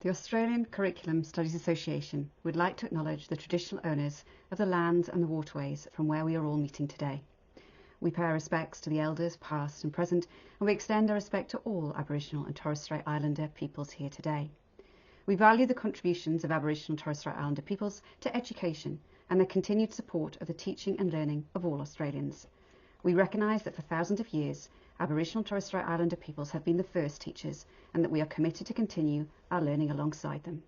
The Australian Curriculum Studies Association would like to acknowledge the traditional owners of the lands and the waterways from where we are all meeting today. We pay our respects to the elders past and present, and we extend our respect to all Aboriginal and Torres Strait Islander peoples here today. We value the contributions of Aboriginal and Torres Strait Islander peoples to education and their continued support of the teaching and learning of all Australians. We recognise that for thousands of years, Aboriginal and Torres Strait Islander peoples have been the first teachers, and that we are committed to continue our learning alongside them.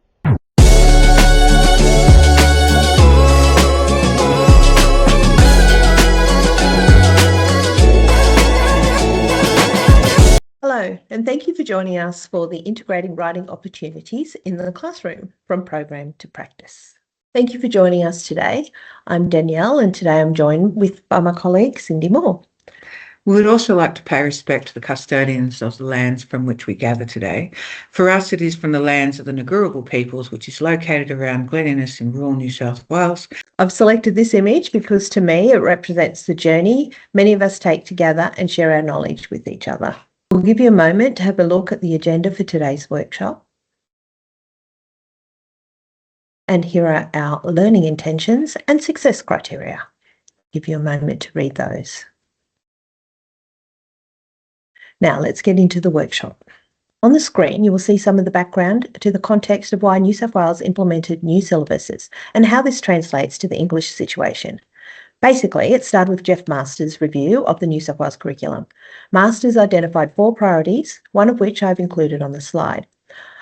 Hello, and thank you for joining us for the Integrating Writing Opportunities in the Classroom from Program to Practice. Thank you for joining us today. I'm Danielle, and today I'm joined by my colleague, Cindy Moore. We would also like to pay respect to the custodians of the lands from which we gather today. For us, it is from the lands of the Ngurrabal peoples, which is located around Glen Innes in rural New South Wales. I've selected this image because to me it represents the journey many of us take to gather and share our knowledge with each other. We'll give you a moment to have a look at the agenda for today's workshop. And here are our learning intentions and success criteria. Give you a moment to read those. Now let's get into the workshop. On the screen, you will see some of the background to the context of why New South Wales implemented new syllabuses and how this translates to the English situation. Basically, it started with Jeff Masters' review of the New South Wales curriculum. Masters identified 4 priorities, one of which I've included on the slide.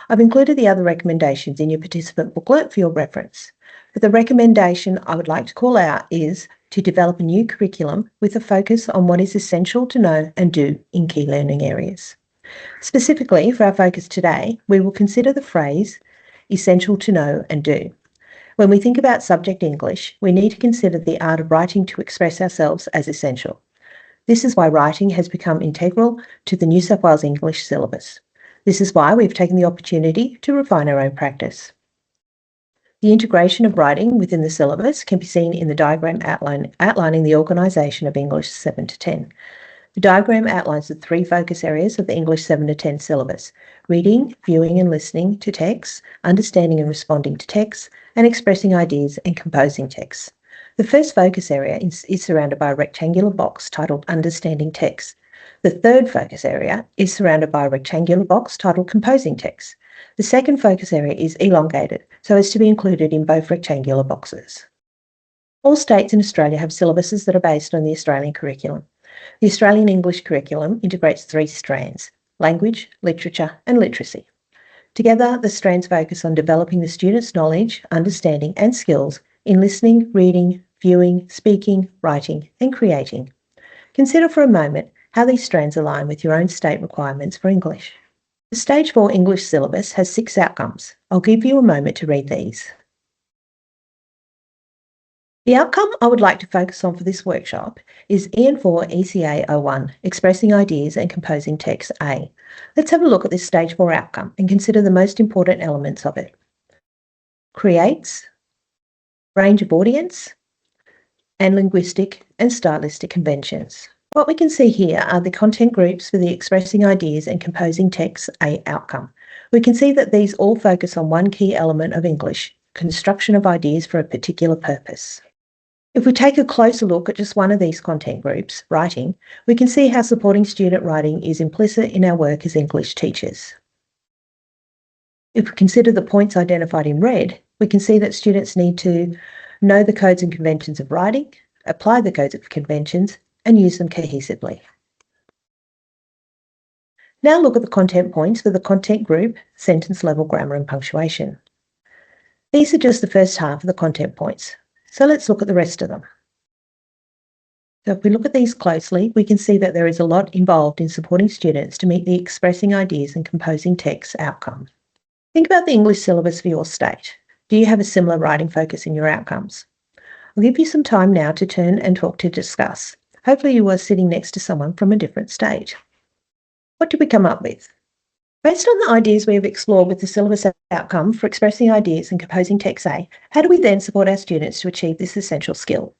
I've included the other recommendations in your participant booklet for your reference. But the recommendation I would like to call out is to develop a new curriculum with a focus on what is essential to know and do in key learning areas. Specifically, for our focus today, we will consider the phrase essential to know and do. When we think about subject English, we need to consider the art of writing to express ourselves as essential. This is why writing has become integral to the New South Wales English syllabus. This is why we've taken the opportunity to refine our own practice. The integration of writing within the syllabus can be seen in the diagram outlining the organisation of English 7 to 10. The diagram outlines the 3 focus areas of the English 7 to 10 syllabus: reading, viewing and listening to texts, understanding and responding to texts, and expressing ideas and composing texts. The first focus area is surrounded by a rectangular box titled Understanding Text. The third focus area is surrounded by a rectangular box titled Composing Text. The second focus area is elongated, so as to be included in both rectangular boxes. All states in Australia have syllabuses that are based on the Australian curriculum. The Australian English curriculum integrates 3 strands: language, literature, and literacy. Together, the strands focus on developing the student's knowledge, understanding, and skills in listening, reading, viewing, speaking, writing, and creating. Consider for a moment how these strands align with your own state requirements for English. The Stage 4 English syllabus has 6 outcomes. I'll give you a moment to read these. The outcome I would like to focus on for this workshop is EN4 ECA 01, Expressing Ideas and Composing Text A. Let's have a look at this Stage 4 outcome and consider the most important elements of it. Creates, range of audience, and linguistic and stylistic conventions. What we can see here are the content groups for the Expressing Ideas and Composing Text A outcome. We can see that these all focus on one key element of English: construction of ideas for a particular purpose. If we take a closer look at just one of these content groups, writing, we can see how supporting student writing is implicit in our work as English teachers. If we consider the points identified in red, we can see that students need to know the codes and conventions of writing, apply the codes and conventions, and use them cohesively. Now look at the content points for the content group, sentence level, grammar and punctuation. These are just the first half of the content points, so let's look at the rest of them. So if we look at these closely, we can see that there is a lot involved in supporting students to meet the Expressing Ideas and Composing Text outcome. Think about the English syllabus for your state. Do you have a similar writing focus in your outcomes? I'll give you some time now to turn and talk to discuss. Hopefully you are sitting next to someone from a different state. What did we come up with? Based on the ideas we have explored with the syllabus outcome for Expressing Ideas and Composing Text A, how do we then support our students to achieve this essential skill?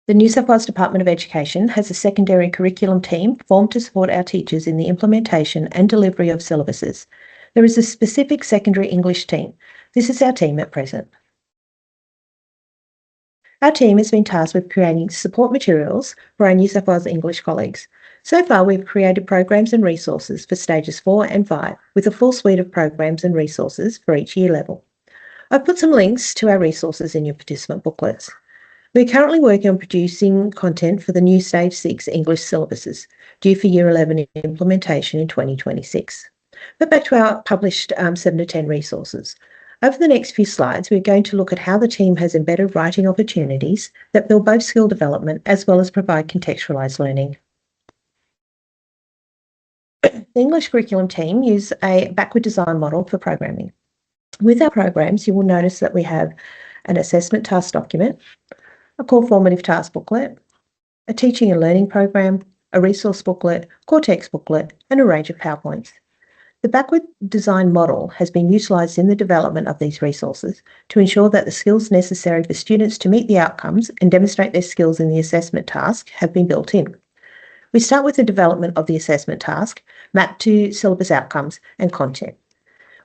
The New South Wales Department of Education has a secondary curriculum team formed to support our teachers in the implementation and delivery of syllabuses. There is a specific secondary English team. This is our team at present. Our team has been tasked with creating support materials for our New South Wales English colleagues. So far, we've created programs and resources for stages 4 and 5, with a full suite of programs and resources for each year level. I've put some links to our resources in your participant booklets. We're currently working on producing content for the new Stage 6 English syllabuses, due for Year 11 implementation in 2026. But back to our published 7 to 10 resources. Over the next few slides, we're going to look at how the team has embedded writing opportunities that build both skill development as well as provide contextualised learning. The English curriculum team use a backward design model for programming. With our programs, you will notice that we have an assessment task document, a core formative task booklet, a teaching and learning program, a resource booklet, core text booklet, and a range of PowerPoints. The backward design model has been utilised in the development of these resources to ensure that the skills necessary for students to meet the outcomes and demonstrate their skills in the assessment task have been built in. We start with the development of the assessment task, mapped to syllabus outcomes and content.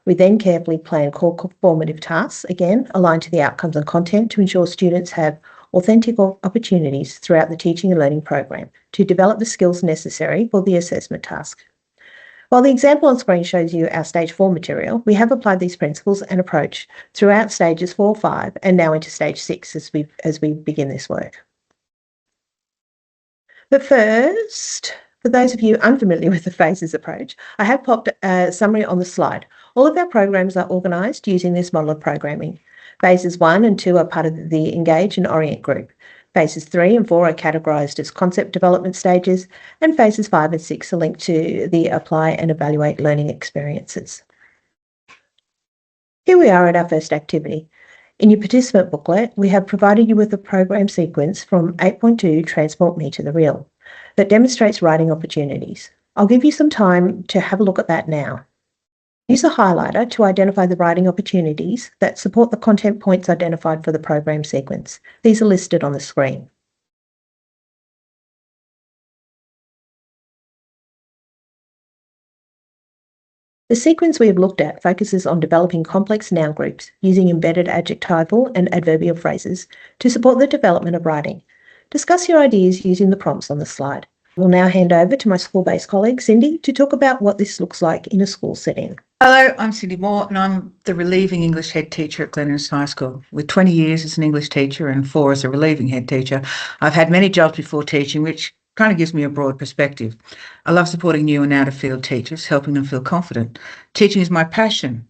We then carefully plan core formative tasks, again aligned to the outcomes and content, to ensure students have authentic opportunities throughout the teaching and learning program to develop the skills necessary for the assessment task. While the example on screen shows you our Stage 4 material, we have applied these principles and approach throughout Stages 4, 5, and now into Stage 6 as we begin this work. But first, for those of you unfamiliar with the phases approach, I have popped a summary on the slide. All of our programs are organised using this model of programming. Phases 1 and 2 are part of the Engage and Orient group. Phases 3 and 4 are categorised as concept development stages, and phases 5 and 6 are linked to the Apply and Evaluate learning experiences. Here we are at our first activity. In your participant booklet, we have provided you with a program sequence from 8.2 Transport Me to the Real that demonstrates writing opportunities. I'll give you some time to have a look at that now. Use a highlighter to identify the writing opportunities that support the content points identified for the program sequence. These are listed on the screen. The sequence we have looked at focuses on developing complex noun groups using embedded adjectival and adverbial phrases to support the development of writing. Discuss your ideas using the prompts on the slide. I will now hand over to my school-based colleague, Cindy, to talk about what this looks like in a school setting. Hello, I'm Cindy Moore and I'm the relieving English head teacher at Glen Innes High School. With 20 years as an English teacher and 4 as a relieving head teacher, I've had many jobs before teaching, which kind of gives me a broad perspective. I love supporting new and out-of-field teachers, helping them feel confident. Teaching is my passion.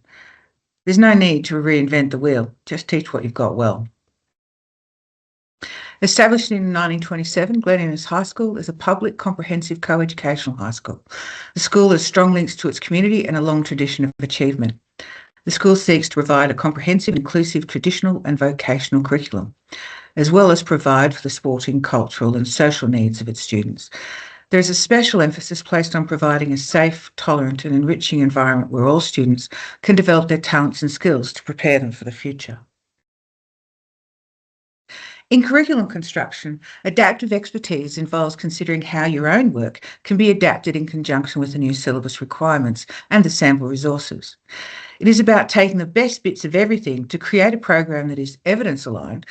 There's no need to reinvent the wheel, just teach what you've got well. Established in 1927, Glen Innes High School is a public, comprehensive, co-educational high school. The school has strong links to its community and a long tradition of achievement. The school seeks to provide a comprehensive, inclusive, traditional and vocational curriculum, as well as provide for the sporting, cultural and social needs of its students. There is a special emphasis placed on providing a safe, tolerant and enriching environment where all students can develop their talents and skills to prepare them for the future. In curriculum construction, adaptive expertise involves considering how your own work can be adapted in conjunction with the new syllabus requirements and the sample resources. It is about taking the best bits of everything to create a program that is evidence-aligned,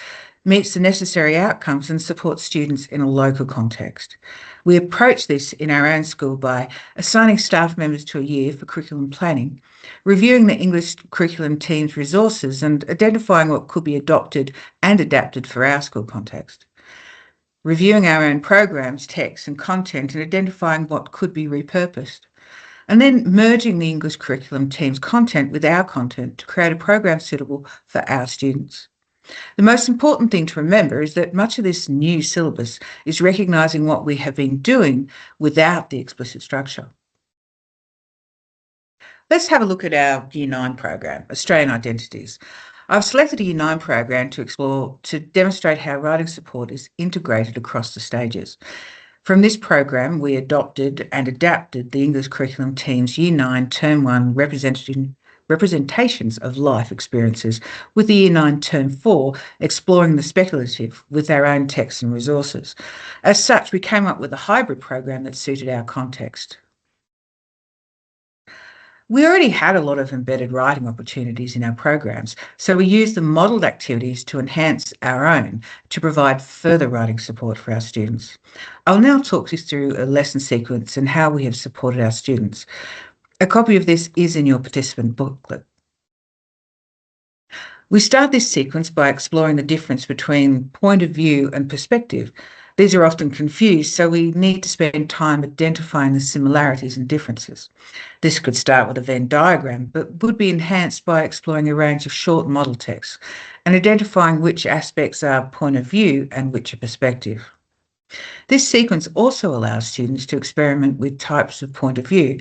meets the necessary outcomes and supports students in a local context. We approach this in our own school by assigning staff members to a year for curriculum planning, reviewing the English curriculum team's resources and identifying what could be adopted and adapted for our school context, reviewing our own programs, text and content and identifying what could be repurposed, and then merging the English curriculum team's content with our content to create a program suitable for our students. The most important thing to remember is that much of this new syllabus is recognising what we have been doing without the explicit structure. Let's have a look at our Year 9 program, Australian Identities. I've selected a Year 9 program to demonstrate how writing support is integrated across the stages. From this program, we adopted and adapted the English curriculum team's Year 9 Term 1 representations of life experiences, with the Year 9 Term 4 exploring the speculative with our own texts and resources. As such, we came up with a hybrid program that suited our context. We already had a lot of embedded writing opportunities in our programs, so we used the modelled activities to enhance our own to provide further writing support for our students. I'll now talk you through a lesson sequence and how we have supported our students. A copy of this is in your participant booklet. We start this sequence by exploring the difference between point of view and perspective. These are often confused, so we need to spend time identifying the similarities and differences. This could start with a Venn diagram, but would be enhanced by exploring a range of short model texts and identifying which aspects are point of view and which are perspective. This sequence also allows students to experiment with types of point of view.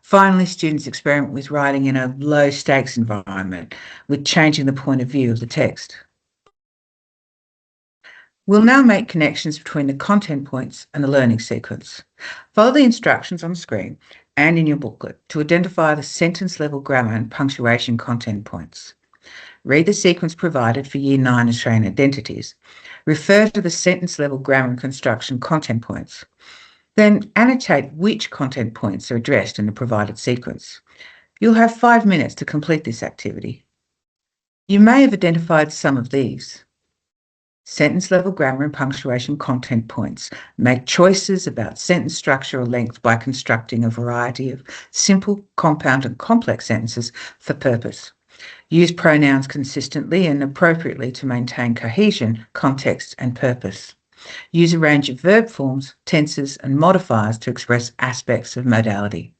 Finally, students experiment with writing in a low-stakes environment, with changing the point of view of the text. We'll now make connections between the content points and the learning sequence. Follow the instructions on the screen and in your booklet to identify the sentence-level grammar and punctuation content points. Read the sequence provided for Year 9 Australian Identities. Refer to the sentence-level grammar and construction content points. Then annotate which content points are addressed in the provided sequence. You'll have 5 minutes to complete this activity. You may have identified some of these. Sentence-level grammar and punctuation content points. Make choices about sentence structure or length by constructing a variety of simple, compound and complex sentences for purpose. Use pronouns consistently and appropriately to maintain cohesion, context and purpose. Use a range of verb forms, tenses and modifiers to express aspects of modality.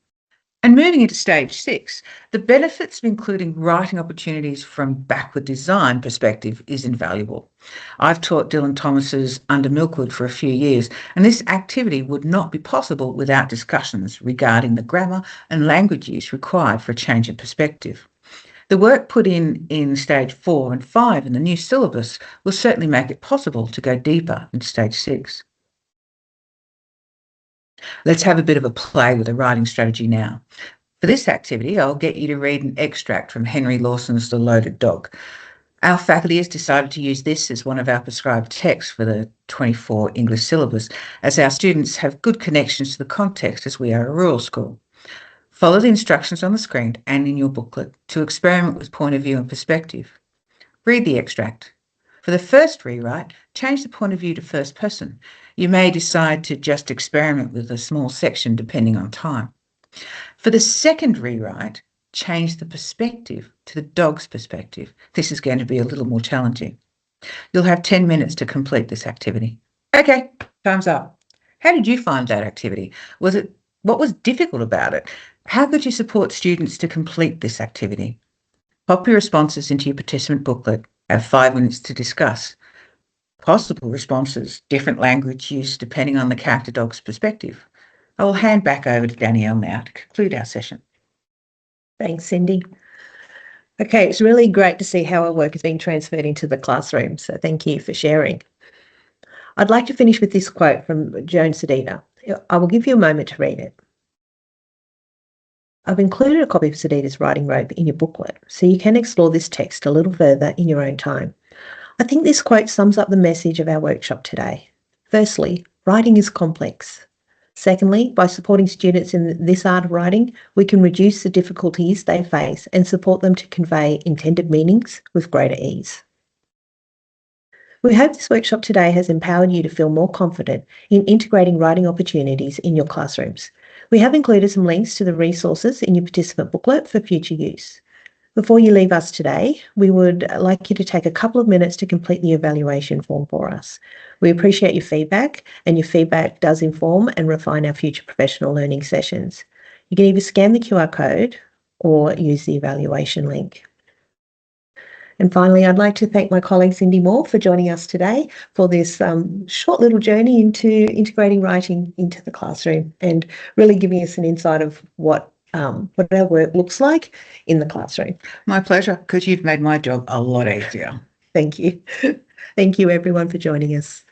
And moving into stage 6, the benefits of including writing opportunities from backward design perspective is invaluable. I've taught Dylan Thomas's Under Milkwood for a few years, and this activity would not be possible without discussions regarding the grammar and language use required for a change in perspective. The work put in stage 4 and 5 in the new syllabus will certainly make it possible to go deeper into stage 6. Let's have a bit of a play with a writing strategy now. For this activity, I'll get you to read an extract from Henry Lawson's The Loaded Dog. Our faculty has decided to use this as one of our prescribed texts for the 24 English syllabus, as our students have good connections to the context as we are a rural school. Follow the instructions on the screen and in your booklet to experiment with point of view and perspective. Read the extract. For the first rewrite, change the point of view to first person. You may decide to just experiment with a small section depending on time. For the second rewrite, change the perspective to the dog's perspective. This is going to be a little more challenging. You'll have 10 minutes to complete this activity. Okay, time's up. How did you find that activity? What was difficult about it? How could you support students to complete this activity? Pop your responses into your participant booklet. Have 5 minutes to discuss. Possible responses, different language use depending on the character dog's perspective. I will hand back over to Danielle now to conclude our session. Thanks, Cindy. Okay, it's really great to see how our work is being transferred into the classroom, so thank you for sharing. I'd like to finish with this quote from Joan Sedita. I will give you a moment to read it. I've included a copy of Sedita's writing rope in your booklet, so you can explore this text a little further in your own time. I think this quote sums up the message of our workshop today. Firstly, writing is complex. Secondly, by supporting students in this art of writing, we can reduce the difficulties they face and support them to convey intended meanings with greater ease. We hope this workshop today has empowered you to feel more confident in integrating writing opportunities in your classrooms. We have included some links to the resources in your participant booklet for future use. Before you leave us today, we would like you to take a couple of minutes to complete the evaluation form for us. We appreciate your feedback, and your feedback does inform and refine our future professional learning sessions. You can either scan the QR code or use the evaluation link. And finally, I'd like to thank my colleague Cindy Moore for joining us today for this short little journey into integrating writing into the classroom and really giving us an insight of what our work looks like in the classroom. My pleasure, because you've made my job a lot easier. Thank you. Thank you, everyone, for joining us.